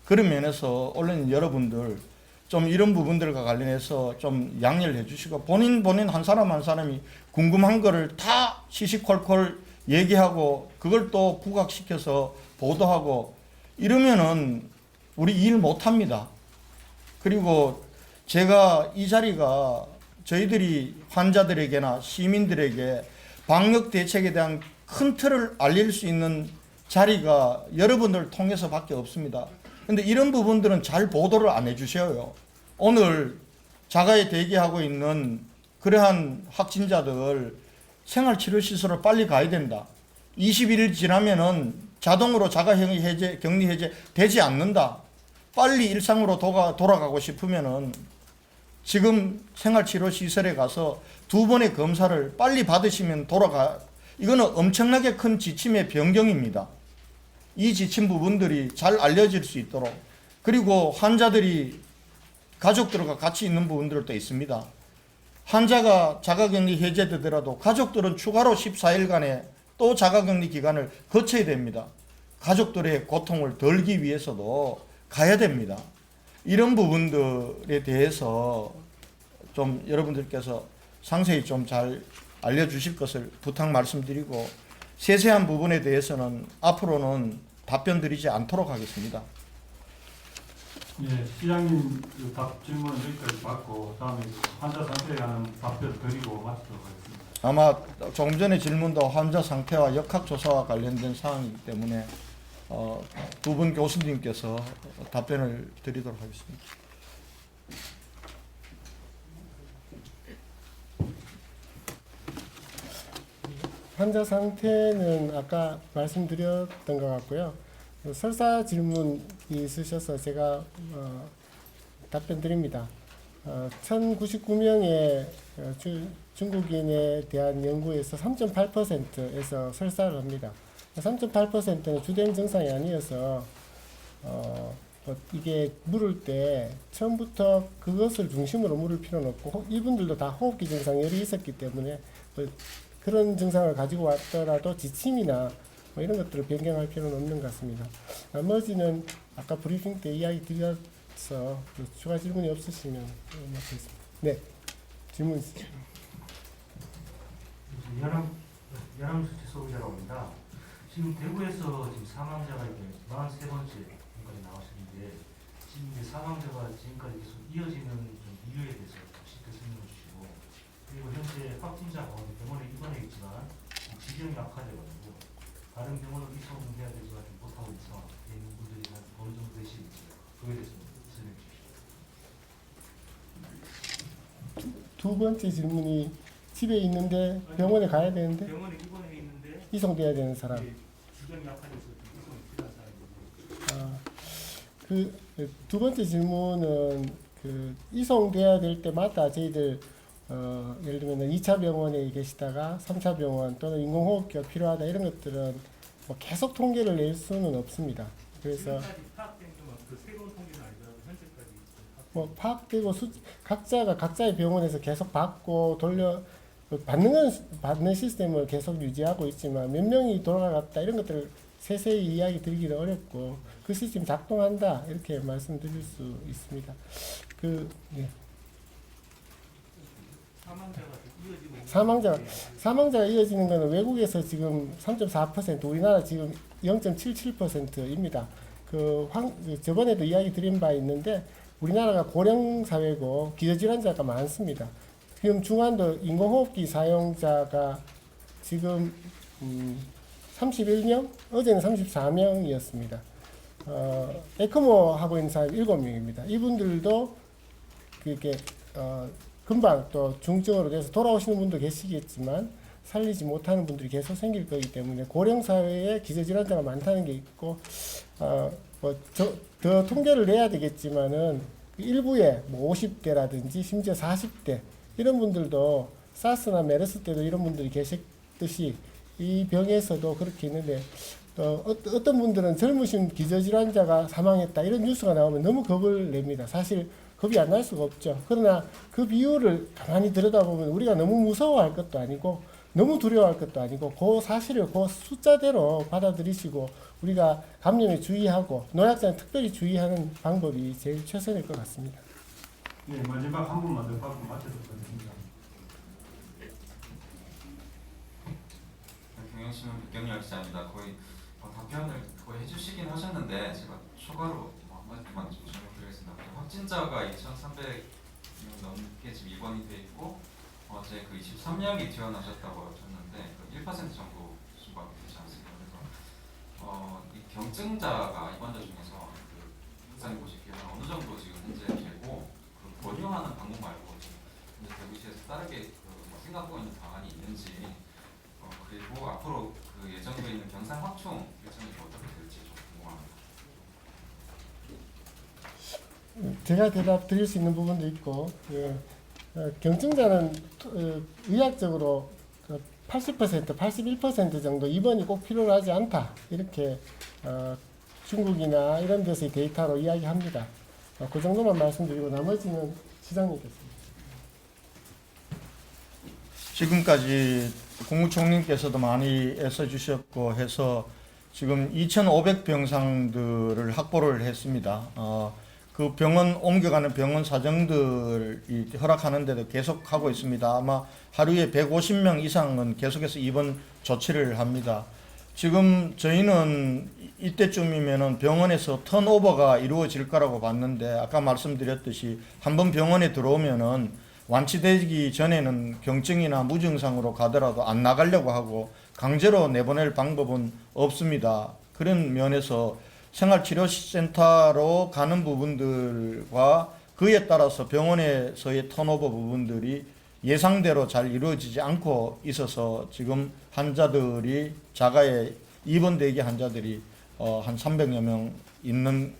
Speaker 1: 그런 면에서 언론 여러분들 좀 이런 부분들과 관련해서 좀 양해를 해주시고 본인 한 사람 한 사람이 궁금한 거를 다 시시콜콜 얘기하고 그걸 또 부각시켜서 보도하고 이러면은 우리 일 못합니다. 그리고 제가 이 자리가 저희들이 환자들에게나 시민들에게 방역 대책에 대한 큰 틀을 알릴 수 있는 자리가 여러분들 통해서 밖에 없습니다. 근데 이런 부분들은 잘 보도를 안 해주셔요. 오늘 자가에 대기하고 있는 그러한 확진자들 생활치료시설을 빨리 가야 된다. 21일 지나면은 자동으로 자가격리 해제, 격리 해제 되지 않는다. 빨리 일상으로 돌아가고 싶으면은 지금 생활치료시설에 가서 2번의 검사를 빨리 받으시면 이거는 엄청나게 큰 지침의 변경입니다. 이 지침 부분들이 잘 알려질 수 있도록 그리고 환자들이 가족들과 같이 있는 부분들도 있습니다. 환자가 자가격리 해제되더라도 가족들은 추가로 14일간의 또 자가격리 기간을 거쳐야 됩니다. 가족들의 고통을 덜기 위해서도 가야 됩니다. 이런 부분들에 대해서 좀 여러분들께서 상세히 좀 잘 알려주실 것을 부탁 말씀드리고, 세세한 부분에 대해서는 앞으로는 답변 드리지 않도록 하겠습니다.
Speaker 3: 예, 시장님 그 답 질문 여기까지 받고 다음에 그 환자 상태에 관한 답변 드리고 마치도록 하겠습니다.
Speaker 1: 아마 조금 전에 질문도 환자 상태와 역학조사와 관련된 사항이기 때문에 두 분 교수님께서 답변을 드리도록 하겠습니다.
Speaker 2: 환자 상태는 아까 말씀드렸던 것 같고요. 설사 질문이 있으셔서 제가 답변 드립니다. 1099명의 중국인에 대한 연구에서 3.8%에서 설사를 합니다. 3.8%는 주된 증상이 아니어서 이게 물을 때 처음부터 그것을 중심으로 물을 필요는 없고, 이분들도 다 호흡기 증상 열이 있었기 때문에 그런 증상을 가지고 왔더라도 지침이나 뭐 이런 것들을 변경할 필요는 없는 것 같습니다. 나머지는 아까 브리핑 때 이야기 드려서 추가 질문이 없으시면 마치겠습니다. 네, 질문 있으시죠?
Speaker 14: 연암수치 소비자라고 합니다. 지금 대구에서 지금 사망자가 이제 43번째까지 나왔는데, 지금 이제 사망자가 지금까지 계속 이어지는 좀 이유에 대해서 쉽게 설명해 주시고, 그리고 현재 확진자가 병원에 입원해 있지만 지병이 악화돼가지고 다른 병원으로 이송해야 되지만 못하고 있는 상황에 있는 분들이 한 어느 정도 되시는지 그거에 대해서 설명해 주시죠.
Speaker 2: 두 번째 질문이 집에 있는데 병원에 가야 되는데
Speaker 14: 병원에 입원해 있는데
Speaker 2: 이송돼야 되는 사람.
Speaker 14: 지병이 악화돼서 이송이 필요한 사람인데.
Speaker 2: 그 두 번째 질문은 그 이송돼야 될 때마다 저희들 예를 들면 2차 병원에 계시다가 3차 병원 또는 인공호흡기가 필요하다 이런 것들은 뭐 계속 통계를 낼 수는 없습니다. 그래서
Speaker 14: 파악된 그 새로운 통계는 아니더라도 현재까지
Speaker 2: 뭐 파악되고 각자가 각자의 병원에서 계속 받고 받는 시스템을 계속 유지하고 있지만 몇 명이 돌아갔다 이런 것들을 세세히 이야기 드리기는 어렵고, 그 시스템 작동한다 이렇게 말씀드릴 수 있습니다. 예. 사망자가 이어지는 것은 외국에서 지금 3.4%, 우리나라 지금 0.77%입니다. 저번에도 이야기 드린 바 있는데, 우리나라가 고령 사회고 기저질환자가 많습니다. 지금 중환도 인공호흡기 사용자가 지금 31명, 어제는 34명이었습니다. 에크모 하고 있는 사람이 7명입니다. 이분들도 그게 금방 또 중증으로 돼서 돌아오시는 분도 계시겠지만 살리지 못하는 분들이 계속 생길 거기 때문에 고령 사회에 기저질환자가 많다는 게 있고, 더 통계를 내야 되겠지만은 일부에 뭐 50대라든지 심지어 40대 이런 분들도 사스나 메르스 때도 이런 분들이 계셨듯이 이 병에서도 그렇게 있는데, 어떤 분들은 젊으신 기저질환자가 사망했다 이런 뉴스가 나오면 너무 겁을 냅니다. 사실 겁이 안 날 수가 없죠. 그러나 그 비율을 가만히 들여다보면 우리가 너무 무서워할 것도 아니고 너무 두려워할 것도 아니고 그 사실을 그 숫자대로 받아들이시고 우리가 감염에 주의하고 노약자는 특별히 주의하는 방법이 제일 최선일 것 같습니다.
Speaker 3: 네, 마지막 한 분만 더 받고 마치도록 하겠습니다.
Speaker 12: 경영신문 백경열 기자입니다. 거의 답변을 거의 해주시긴 하셨는데 제가 추가로 한마디만 좀 설명드리겠습니다. 확진자가 2,300명 넘게 지금 입원이 돼 있고 어제 그 23명이 퇴원하셨다고 하셨는데 1% 정도 수밖에 되지 않습니다. 그래서 이 경증자가 입원자 중에서 박사님 보시기에 어느 정도 지금 현재 되고 권유하는 방법 말고 현재 대구시에서 다르게 생각하고 있는 방안이 있는지, 그리고 앞으로 그 예정되어 있는 병상 확충 일정이 어떻게 될지 좀 궁금합니다.
Speaker 2: 제가 대답 드릴 수 있는 부분도 있고, 경증자는 의학적으로 80%, 81% 정도 입원이 꼭 필요하지 않다 이렇게 중국이나 이런 데서의 데이터로 이야기합니다. 그 정도만 말씀드리고 나머지는 시장님께서.
Speaker 1: 지금까지 국무총리께서도 많이 애써주셨고 해서 지금 2,500병상들을 확보를 했습니다. 그 병원 옮겨가는 병원 사정들이 허락하는데도 계속 하고 있습니다. 아마 하루에 150명 이상은 계속해서 입원 조치를 합니다. 지금 저희는 이때쯤이면은 병원에서 턴오버가 이루어질 거라고 봤는데, 아까 말씀드렸듯이 한번 병원에 들어오면은 완치되기 전에는 경증이나 무증상으로 가더라도 안 나가려고 하고 강제로 내보낼 방법은 없습니다. 그런 면에서 생활치료센터로 가는 부분들과 그에 따라서 병원에서의 턴오버 부분들이 예상대로 잘 이루어지지 않고 있어서 지금 환자들이 자가에 입원 대기 환자들이 한 300여 명 있는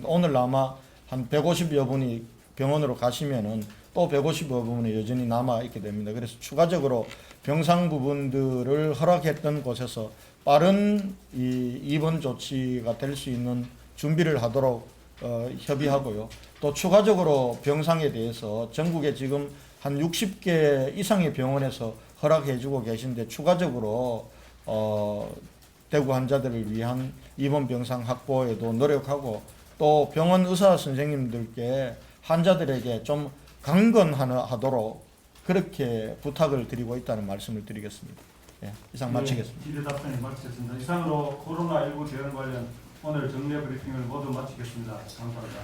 Speaker 1: 오늘 아마 한 150여 분이 병원으로 가시면은 또 150여 분이 여전히 남아 있게 됩니다. 그래서 추가적으로 병상 부분들을 허락했던 곳에서 빠른 입원 조치가 될 수 있는 준비를 하도록 협의하고요. 또 추가적으로 병상에 대해서 전국에 지금 한 60개 이상의 병원에서 허락해주고 계신데 추가적으로 대구 환자들을 위한 입원 병상 확보에도 노력하고, 또 병원 의사 선생님들께 환자들에게 좀 강건하도록 그렇게 부탁을 드리고 있다는 말씀을 드리겠습니다. 예, 이상 마치겠습니다.
Speaker 3: 기대 답변이 마치겠습니다. 이상으로 코로나19 대응 관련 오늘 정례 브리핑을 모두 마치겠습니다. 감사합니다.